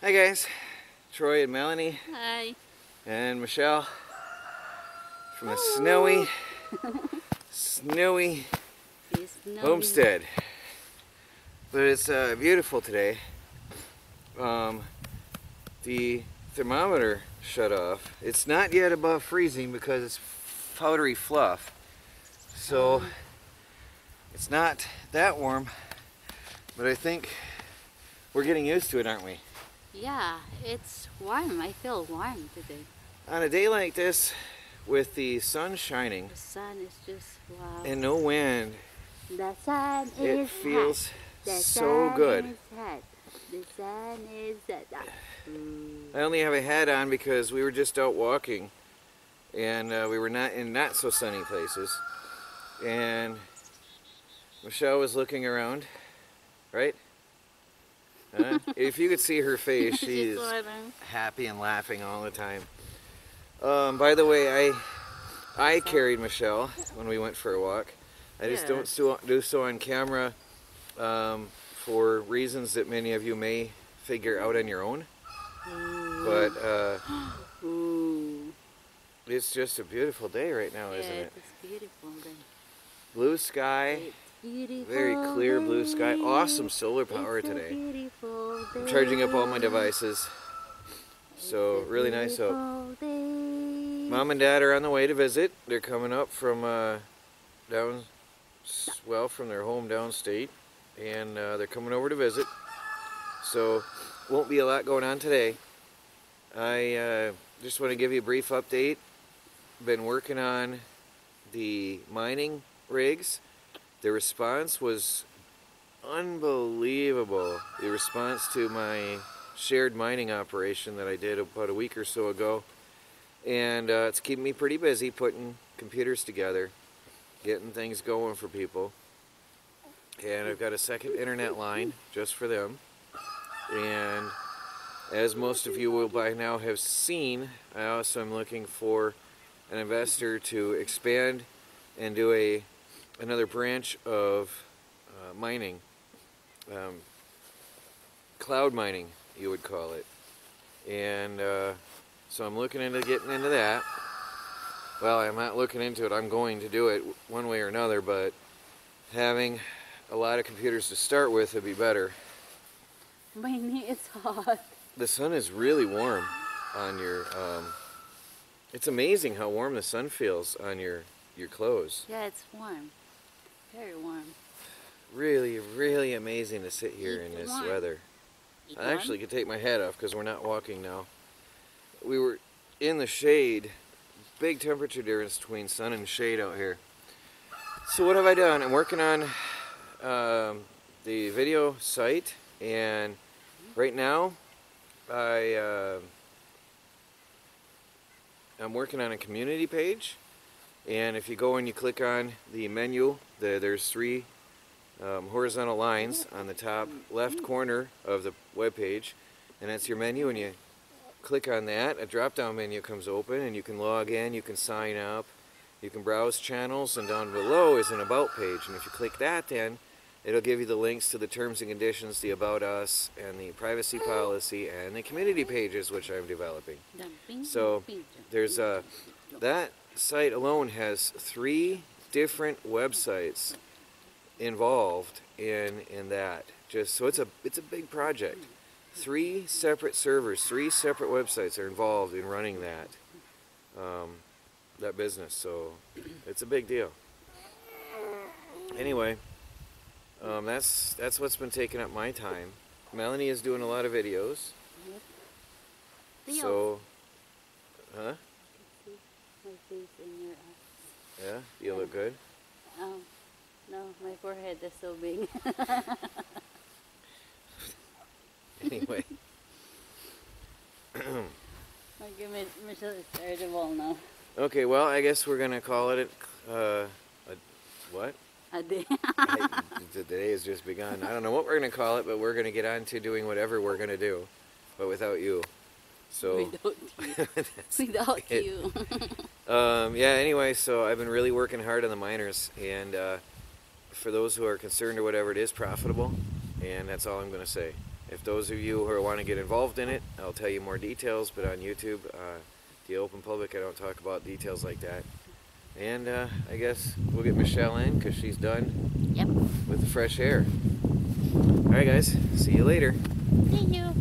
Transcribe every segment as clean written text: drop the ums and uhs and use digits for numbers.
Hi guys, Troy and Melanie. Hi. And Michelle from the snowy Homestead. But it's beautiful today. The thermometer shut off. It's not yet above freezing because it's powdery fluff. So it's not that warm, but I think we're getting used to it, aren't we? Yeah, it's warm. I feel warm today. On a day like this, with the sun shining, The sun is just wow. and no wind, The sun it is feels hot. The so sun good. Is hot. The sun is hot. I only have a hat on because we were just out walking, and we were not in not so sunny places. And Michelle was looking around, right? If you could see her face, she's happy and laughing all the time. By the way, I carried Michelle when we went for a walk. I just don't do so on camera for reasons that many of you may figure out on your own. But it's just a beautiful day right now, isn't it? It's beautiful day. Blue sky, very clear blue sky. Awesome solar power today. I'm charging up all my devices. So really nice out. Mom and Dad are on the way to visit. They're coming up from from their home downstate, and they're coming over to visit. So won't be a lot going on today. I just want to give you a brief update. Been working on the mining rigs. The response was unbelievable. The response to my shared mining operation that I did about a week or so ago. And it's keeping me pretty busy putting computers together, getting things going for people. And I've got a second internet line just for them. And as most of you will by now have seen, I also am looking for an investor to expand and do another branch of mining, cloud mining you would call it. And so I'm looking into getting into that. Well, I'm not looking into it, I'm going to do it one way or another, but having a lot of computers to start with would be better. My knee is hot. The sun is really warm on your, it's amazing how warm the sun feels on your clothes. Yeah, it's warm. Very warm. Really, really amazing to sit here in this weather. I actually could take my hat off because we're not walking now. We were in the shade. Big temperature difference between sun and shade out here. So what have I done? I'm working on the video site, and right now I'm working on a community page. And if you go and you click on the menu, there's three horizontal lines on the top left corner of the web page, and that's your menu. And you click on that, a drop-down menu comes open, and you can log in, you can sign up, you can browse channels, and down below is an About page. And if you click that, then it'll give you the links to the terms and conditions, the About Us, and the privacy policy, and the community pages, which I'm developing. So there's that site alone has 3 different websites involved in that. Just so it's a big project. 3 separate servers, 3 separate websites are involved in running that that business. So it's a big deal. Anyway, that's what's been taking up my time. Melanie is doing a lot of videos. So, huh? My face in your eyes. Yeah, you look good. No, my forehead is so big. Anyway. Okay, Michelle is irritable now. Okay, well, I guess we're gonna call it what? A day. The day has just begun. I don't know what we're gonna call it, but we're gonna get on to doing whatever we're gonna do, but without you. So Without you. Yeah, anyway, so I've been really working hard on the miners, and for those who are concerned or whatever, it is profitable, and that's all I'm going to say. If those of you who want to get involved in it, I'll tell you more details, but on YouTube, the open public, I don't talk about details like that. And I guess we'll get Michelle in because she's done Yep. with the fresh air. Alright guys, see you later. See you.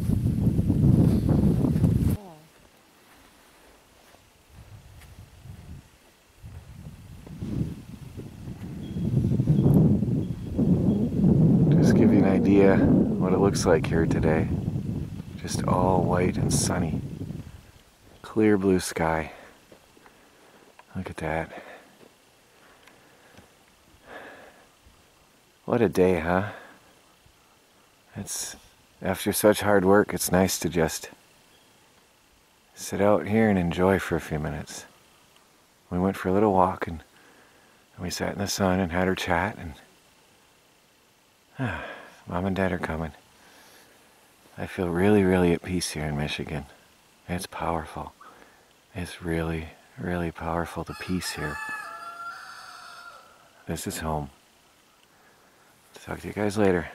Just give you an idea what it looks like here today. Just all white and sunny. Clear blue sky. Look at that. What a day, huh? It's after such hard work, it's nice to just sit out here and enjoy for a few minutes. We went for a little walk and we sat in the sun and had our chat, and Mom and Dad are coming. I feel really, really at peace here in Michigan. It's powerful. It's really, really powerful, the peace here. This is home. Talk to you guys later.